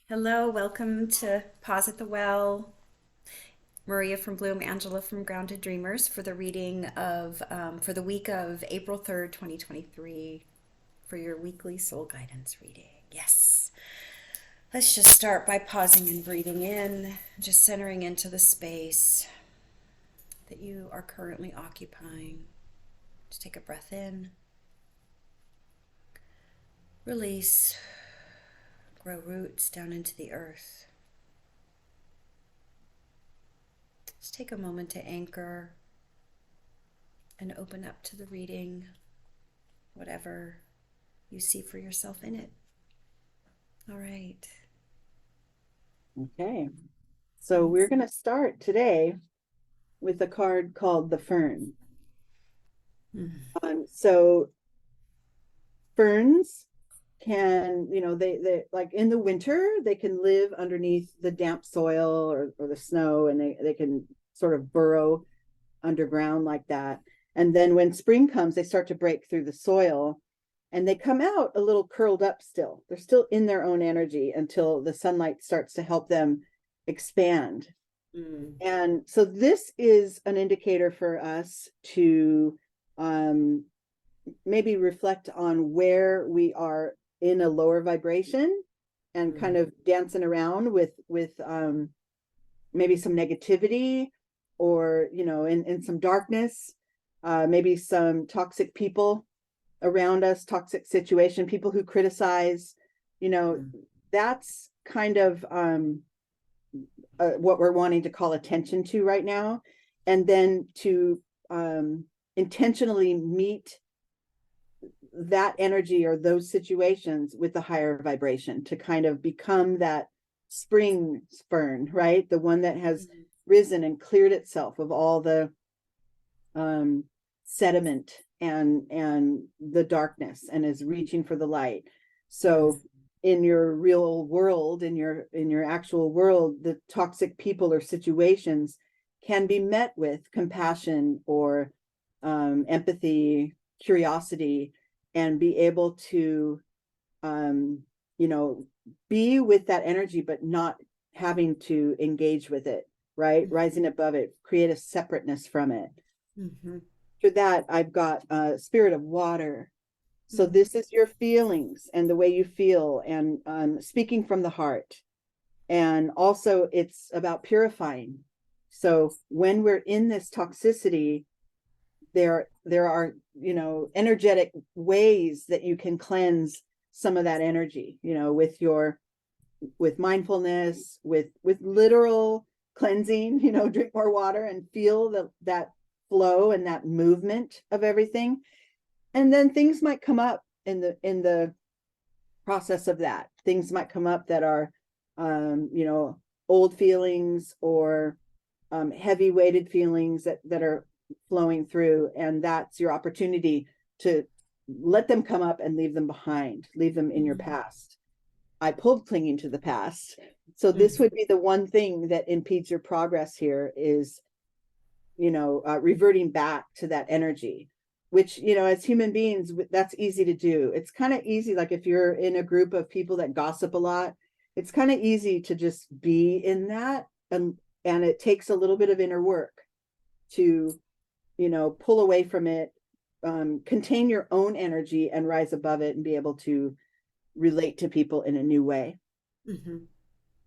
Hello, welcome to Pause at the Well. Maria from Bloom, Angela from Grounded Dreamers for the reading of for the week of April 3rd, 2023, for your weekly soul guidance reading. Yes. Let's just start by pausing and breathing in, just centering into the space that you are currently occupying. Just take a breath in, release, grow roots down into the earth. Just take a moment to anchor and open up to the reading, whatever you see for yourself in it. All right. Okay, so we're going to start today with a card called the Fern. Mm. So ferns can, they like in the winter, they can live underneath the damp soil or the snow, and they can sort of burrow underground like that. And then when spring comes, they start to break through the soil and they come out a little curled up still. They're still in their own energy until the sunlight starts to help them expand. Mm. And so this is an indicator for us to um, maybe reflect on where we are in a lower vibration and kind Mm. of dancing around with maybe some negativity or in some darkness, maybe some toxic people around us, toxic situation, people who criticize, you know, Mm. that's kind of what we're wanting to call attention to right now, and then to intentionally meet that energy or those situations with the higher vibration to kind of become that spring fern, right? The one that has Mm. risen and cleared itself of all the um, sediment and the darkness and is reaching for the light. So Yes. in your real world, in your actual world, the toxic people or situations can be met with compassion or empathy, curiosity, and be able to um, you know be with that energy but not having to engage with it, right? Rising above it, create a separateness from it. Mm-hmm. For that, I've got spirit of water. So Mm. this is your feelings and the way you feel, and speaking from the heart. And also, it's about purifying. So when we're in this toxicity, there are energetic ways that you can cleanse some of that energy. With mindfulness, with literal cleansing. Drink more water and feel that flow and that movement of everything. And then things might come up in the process of that. Things might come up that are old feelings or heavy weighted feelings that are flowing through, and that's your opportunity to let them come up and leave them behind, leave them in your Mm. past. I pulled clinging to the past. So this Mm. would be the one thing that impedes your progress here is, reverting back to that energy, which, as human beings, that's easy to do. It's kind of easy. Like if you're in a group of people that gossip a lot, it's kind of easy to just be in that. And it takes a little bit of inner work to, pull away from it, contain your own energy and rise above it and be able to relate to people in a new way. Mm-hmm.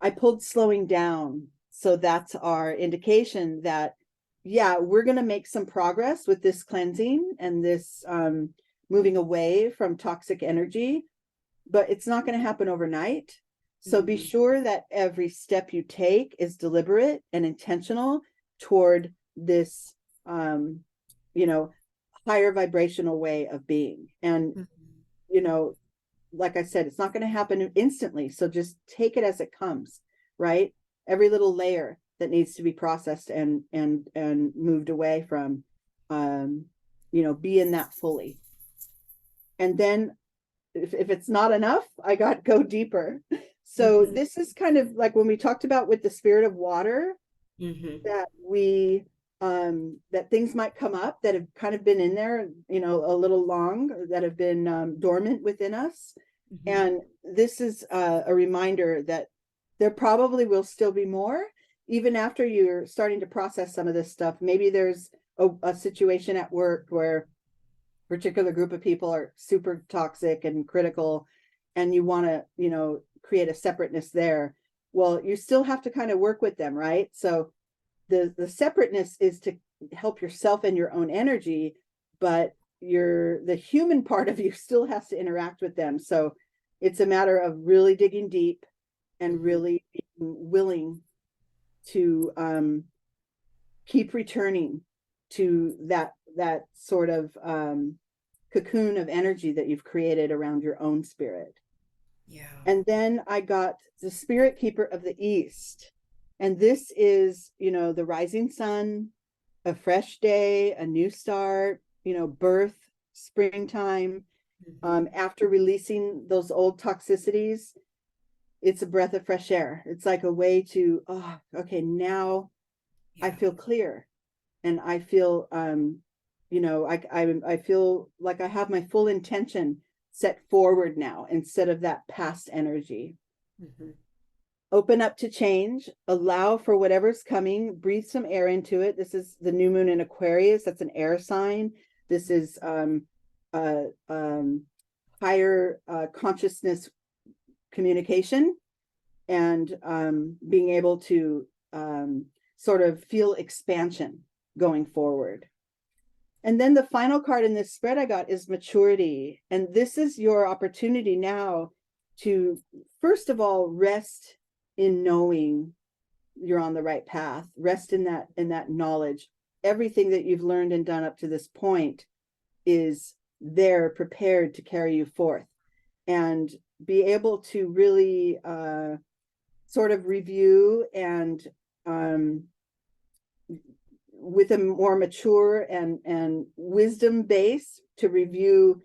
I pulled slowing down. So that's our indication that, yeah, we're going to make some progress with this cleansing and this moving away from toxic energy, but it's not going to happen overnight. So be Mm-hmm. sure that every step you take is deliberate and intentional toward this, um, you know, higher vibrational way of being. And, Mm-hmm. you know, like I said, it's not going to happen instantly. So just take it as it comes, right? Every little layer that needs to be processed and moved away from, be in that fully. And then if it's not enough, I got go deeper. So Mm-hmm. this is kind of like when we talked about with the spirit of water, Mm-hmm. that we that things might come up that have kind of been in there, a little long, that have been dormant within us. Mm-hmm. And this is a reminder that there probably will still be more, even after you're starting to process some of this stuff. Maybe there's a situation at work where a particular group of people are super toxic and critical, and you want to, create a separateness there. Well, you still have to kind of work with them, right? So the separateness is to help yourself and your own energy, but the human part of you still has to interact with them. So it's a matter of really digging deep and Hmm. really being willing to keep returning to that sort of cocoon of energy that you've created around your own spirit. Yeah. And then I got the spirit keeper of the East. And this is, the rising sun, a fresh day, a new start, birth, springtime. Hmm. After releasing those old toxicities, it's a breath of fresh air. It's like a way to, oh, okay, now I Yeah. feel clear, and I feel, I feel like I have my full intention set forward now instead of that past energy. Hmm. Open up to change, allow for whatever's coming, breathe some air into it. This is the new moon in Aquarius. That's an air sign. This is uh, um, higher consciousness communication, and being able to sort of feel expansion going forward. And then the final card in this spread I got is maturity. And this is your opportunity now to, first of all, rest in knowing you're on the right path. Rest in that knowledge. Everything that you've learned and done up to this point is there prepared to carry you forth, and be able to really sort of review and um, with a more mature and wisdom base to review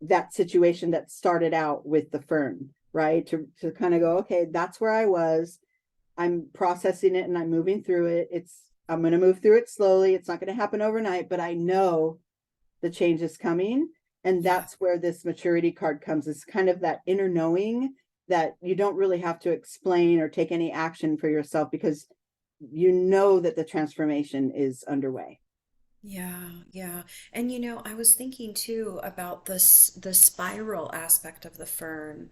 that situation that started out with the fern, right? To kind of go, okay, that's where I was. I'm processing it and I'm moving through it. I'm going to move through it slowly. It's not going to happen overnight, but I know the change is coming. And Yeah. that's where this maturity card comes. It's kind of that inner knowing that you don't really have to explain or take any action for yourself, because you know that the transformation is underway. Yeah, yeah. And I was thinking too about the spiral aspect of the fern,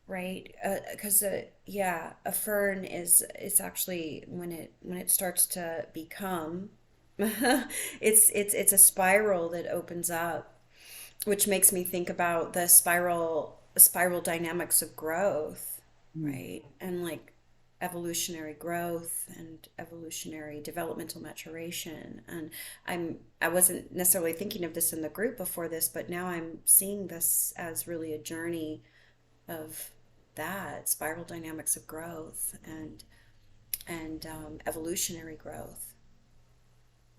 right? Because yeah, a fern is it's actually when it starts to become it's a spiral that opens up, which makes me think about the spiral dynamics of growth, Mm. right? And like evolutionary growth and evolutionary developmental maturation. And I wasn't necessarily thinking of this in the group before this, but now I'm seeing this as really a journey of that spiral dynamics of growth and evolutionary growth,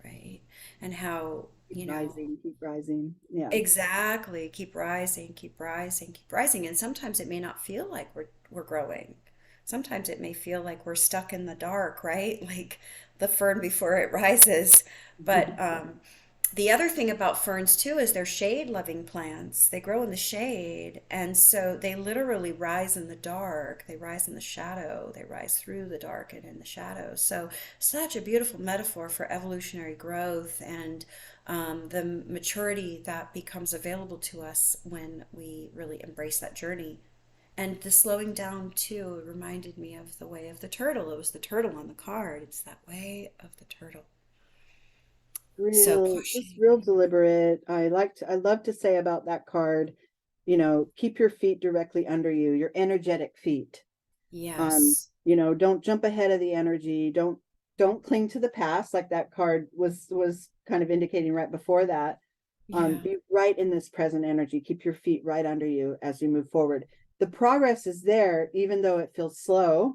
right? And how, Keep rising, keep rising. Yeah. exactly. Keep rising, keep rising, keep rising. And sometimes it may not feel like we're growing. Sometimes it may feel like we're stuck in the dark, right? Like the fern before it rises. But the other thing about ferns too is they're shade-loving plants. They grow in the shade, and so they literally rise in the dark. They rise in the shadow. They rise through the dark and in the shadow. So such a beautiful metaphor for evolutionary growth and the maturity that becomes available to us when we really embrace that journey. And the slowing down too reminded me of the way of the turtle. It was the turtle on the card. It's that way of the turtle. So Just pushing. real deliberate. I love to say about that card, keep your feet directly under you, your energetic feet. Yes. Don't jump ahead of the energy. Don't cling to the past, like that card was kind of indicating right before that. Yeah. Be right in this present energy. Keep your feet right under you as you move forward. The progress is there, even though it feels slow,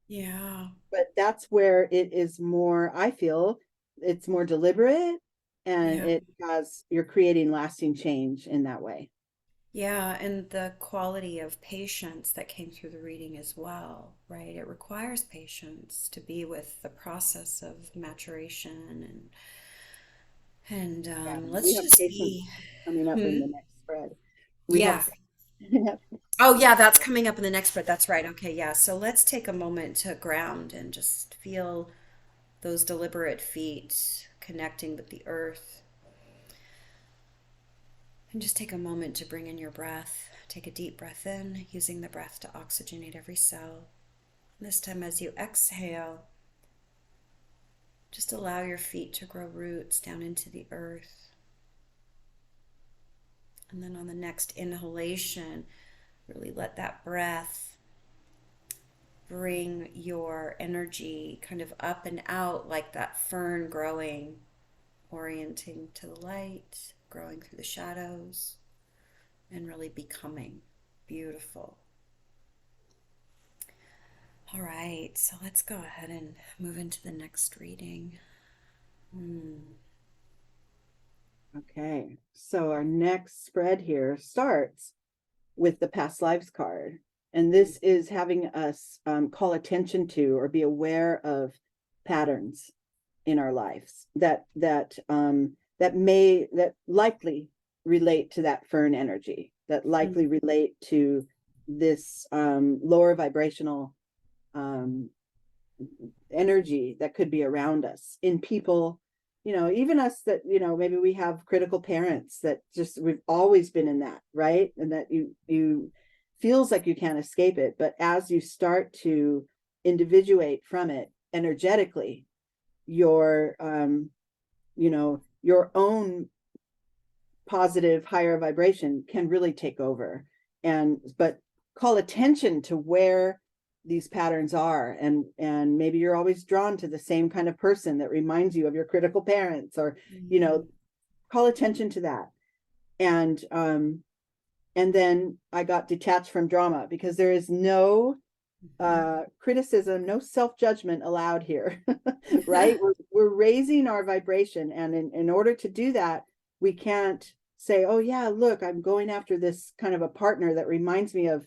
Yeah. but that's where it is more, I feel it's more deliberate, and Yeah. you're creating lasting change in that way. Yeah. And the quality of patience that came through the reading as well, right? It requires patience to be with the process of maturation and Yeah, we let's have just patience be. coming up in Hmm? the next spread. We have Yeah. Oh, yeah, that's coming up in the next spread. That's right. Okay, yeah. So let's take a moment to ground and just feel those deliberate feet connecting with the earth. And just take a moment to bring in your breath. Take a deep breath in, using the breath to oxygenate every cell. This time, as you exhale, just allow your feet to grow roots down into the earth. And then on the next inhalation, really let that breath bring your energy kind of up and out like that fern growing, orienting to the light, growing through the shadows, and really becoming beautiful. All right, so let's go ahead and move into the next reading. Okay, so our next spread here starts with the past lives card. And this is having us call attention to or be aware of patterns in our lives that likely relate to that fern energy, that likely relate to this lower vibrational um, energy that could be around us in people, even us, that maybe we have critical parents that just we've always been in that, right? And that you feels like you can't escape it, but as you start to individuate from it energetically, your your own positive higher vibration can really take over. And but call attention to where these patterns are, and maybe you're always drawn to the same kind of person that reminds you of your critical parents, or call attention to that. And then I got detached from drama, because there is no criticism, no self-judgment allowed here. Right? We're raising our vibration, and in order to do that, we can't say, oh yeah, look, I'm going after this kind of a partner that reminds me of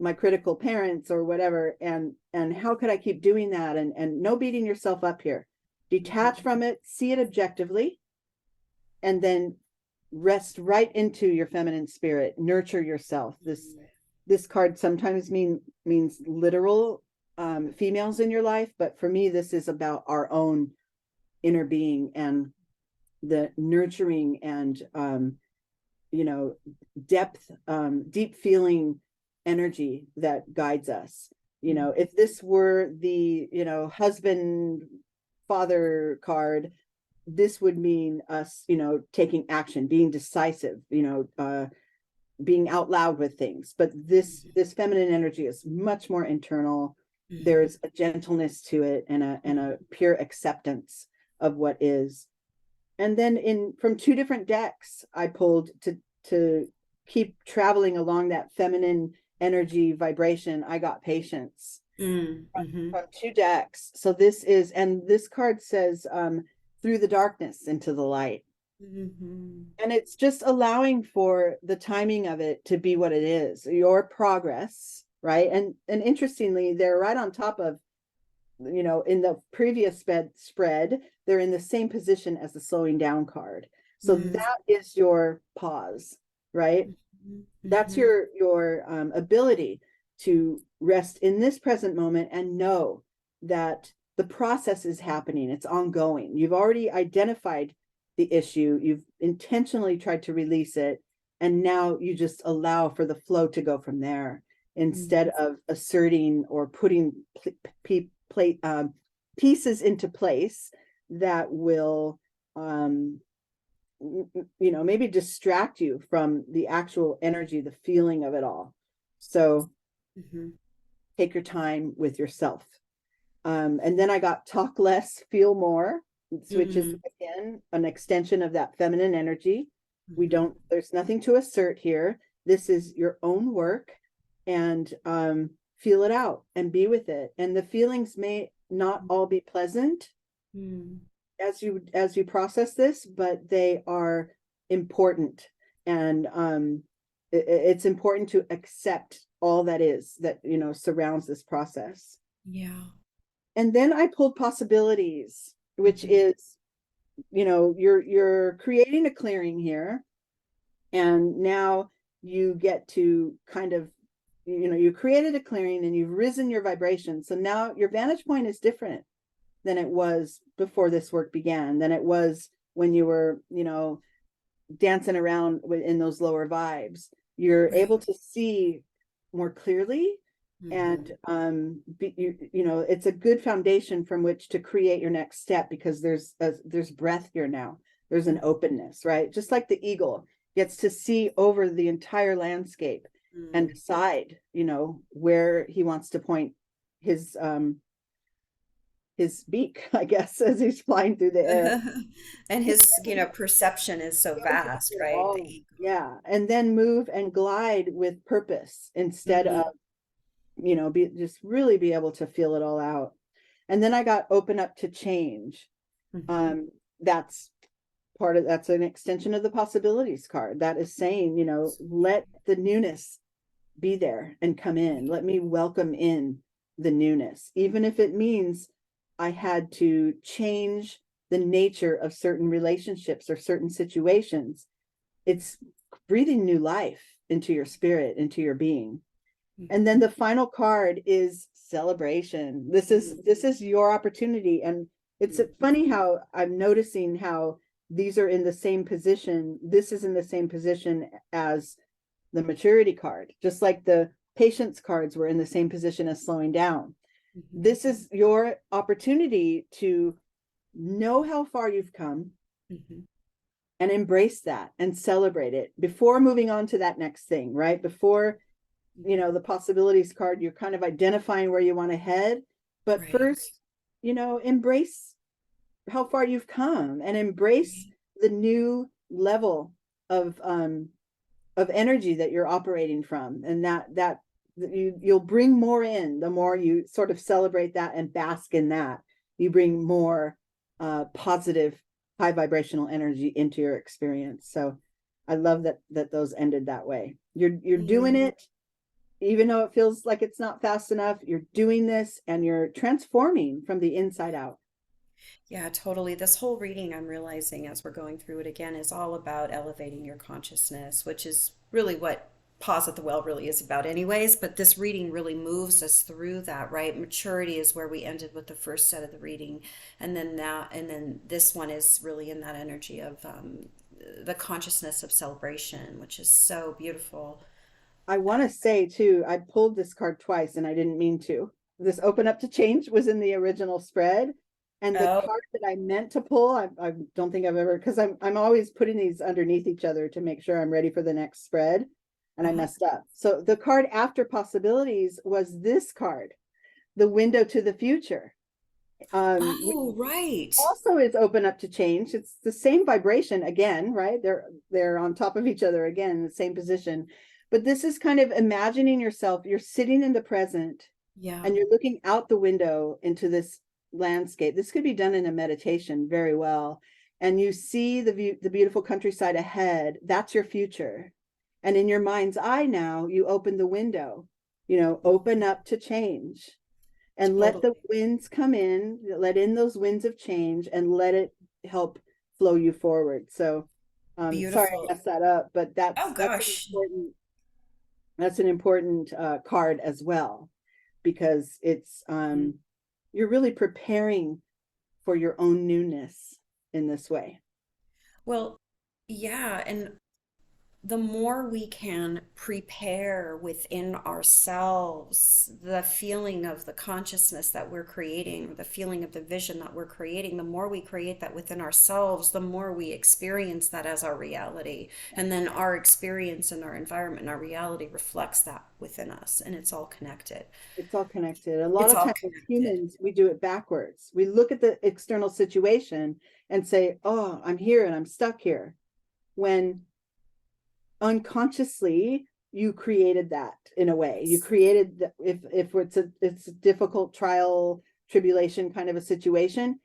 my critical parents or whatever, and how could I keep doing that? And no beating yourself up here. Detach from it, see it objectively, and then rest right into your feminine spirit. Nurture yourself. This card sometimes means literal females in your life, but for me, this is about our own inner being and the nurturing and depth, deep feeling energy that guides us. If this were the husband father card, this would mean us taking action, being decisive, being out loud with things. But this feminine energy is much more internal. There's a gentleness to it, and a pure acceptance of what is. And then from two different decks I pulled to keep traveling along that feminine energy vibration, I got patience from two decks. So this card says through the darkness into the light. And it's just allowing for the timing of it to be what it is, your progress, right? And interestingly, they're right on top of, in the previous spread, they're in the same position as the slowing down card. So that is your pause, right? That's your ability to rest in this present moment and know that the process is happening. It's ongoing. You've already identified the issue. You've intentionally tried to release it. And now you just allow for the flow to go from there, instead of asserting or putting pieces into place that will maybe distract you from the actual energy, the feeling of it all. So take your time with yourself. And then I got talk less, feel more, which is again an extension of that feminine energy. There's nothing to assert here. This is your own work, and feel it out and be with it. And the feelings may not all be pleasant as you process this, but they are important. And it's important to accept all that surrounds this process. Yeah. And then I pulled possibilities, which is, you're creating a clearing here, and now you get to kind of you created a clearing and you've risen your vibration. So now your vantage point is different than it was before this work began, than it was when you were, dancing around in those lower vibes. You're able Right. to see more clearly, and Hmm. it's a good foundation from which to create your next step, because there's breath here now. There's an openness, right? Just like the eagle gets to see over the entire landscape and Hmm. decide, where he wants to point his beak, I guess, as he's flying through the air. And his, perception is so vast, right? The Oh, ego. yeah. And then move and glide with purpose instead of, Hmm. just really be able to feel it all out. And then I got open up to change. Hmm. Um, that's that's an extension of the possibilities card. That is saying, let the newness be there and come in. Let me welcome in the newness, even if it means I had to change the nature of certain relationships or certain situations. It's breathing new life into your spirit, into your being. And then the final card is celebration. This is your opportunity. And it's Hmm. funny how I'm noticing how these are in the same position. This is in the same position as the maturity card, just like the patience cards were in the same position as slowing down. Hmm. This is your opportunity to know how far you've come Hmm. and embrace that and celebrate it before moving on to that next thing, right? Before, the possibilities card, you're kind of identifying where you want to head. But Right. first, embrace how far you've come and embrace Right. the new level of energy that you're operating from, and that you'll bring more in the more you sort of celebrate that and bask in that. You bring more positive, high vibrational energy into your experience. So I love that those ended that way. You're doing Mm. it, even though it feels like it's not fast enough. You're doing this and you're transforming from the inside out. Yeah, totally. This whole reading, I'm realizing as we're going through it again, is all about elevating your consciousness, which is really what Pause at the Well really is about, anyways. But this reading really moves us through that, right? Maturity is where we ended with the first set of the reading, and then this one is really in that energy of the consciousness of celebration, which is so beautiful. I want to say too, I pulled this card twice and I didn't mean to. This open up to change was in the original spread. And the Oh, card that I meant to pull, I don't think I've ever, because I'm always putting these underneath each other to make sure I'm ready for the next spread. And I uh-huh. messed up. So the card after possibilities was this card, the window to the future. Which Oh, right. also is open up to change. It's the same vibration again, right? They're on top of each other again, in the same position. But this is kind of imagining yourself, you're sitting in the present Yeah. and you're looking out the window into this landscape. This could be done in a meditation very well. And you see the view, the beautiful countryside ahead. That's your future. And in your mind's eye now, you open the window, open up to change and let the Totally. winds come in, let in those winds of change and let it help flow you forward. So sorry I Beautiful. messed that up, but Oh gosh. that's an important card as well, because it's Mhm. you're really preparing for your own newness in this way. Well, yeah, and the more we can prepare within ourselves the feeling of the consciousness that we're creating, or the feeling of the vision that we're creating, the more we create that within ourselves, the more we experience that as our reality. And then our experience and our environment and our reality reflects that within us, and it's all connected. It's all connected. A lot It's of all times as connected. humans, we do it backwards. We look at the external situation and say, oh, I'm here and I'm stuck here, when unconsciously you created that. In a way you Yes. created the, if it's a difficult trial tribulation kind of a situation,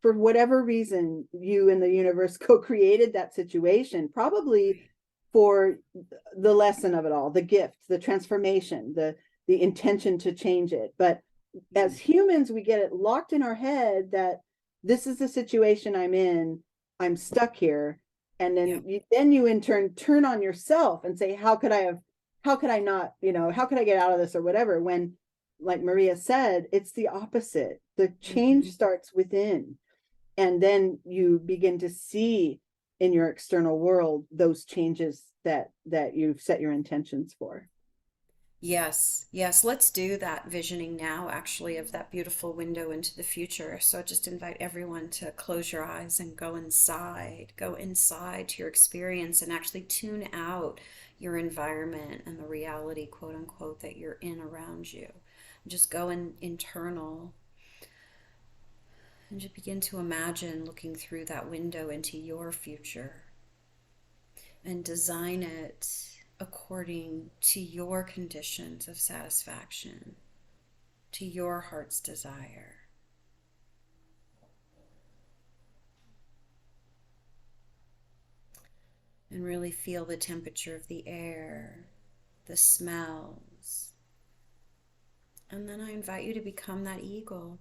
for whatever reason you and the universe co-created that situation, probably Right. for the lesson of it all, the gift, the transformation, the intention to change it. But as Mhm. humans we get it locked in our head that this is the situation I'm in, I'm stuck here. And Yeah. then you in turn turn on yourself and say, how could I have how could I not, how could I get out of this or whatever? When, like Maria said, it's the opposite. The change Mhm. starts within, and then you begin to see in your external world those changes that you've set your intentions for. Yes, yes, let's do that visioning now, actually, of that beautiful window into the future. So I just invite everyone to close your eyes and go inside to your experience and actually tune out your environment and the reality, quote unquote, that you're in around you. Just go internal and just begin to imagine looking through that window into your future and design it according to your conditions of satisfaction, to your heart's desire. And really feel the temperature of the air, the smells. And then I invite you to become that eagle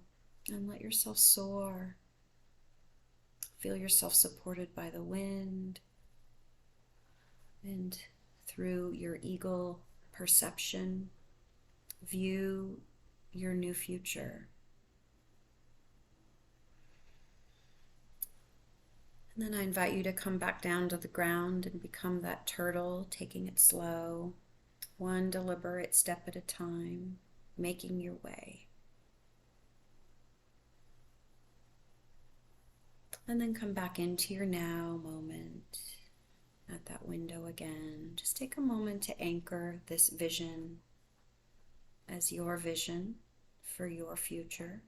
and let yourself soar. Feel yourself supported by the wind, and through your eagle perception, view your new future. And then I invite you to come back down to the ground and become that turtle, taking it slow, one deliberate step at a time, making your way. And then come back into your now moment at that window again. Just take a moment to anchor this vision as your vision for your future.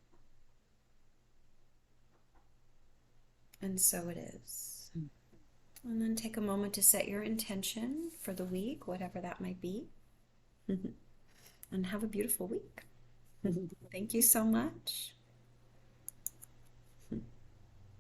And so it is. And then take a moment to set your intention for the week, whatever that might be. And have a beautiful week. Thank you so much.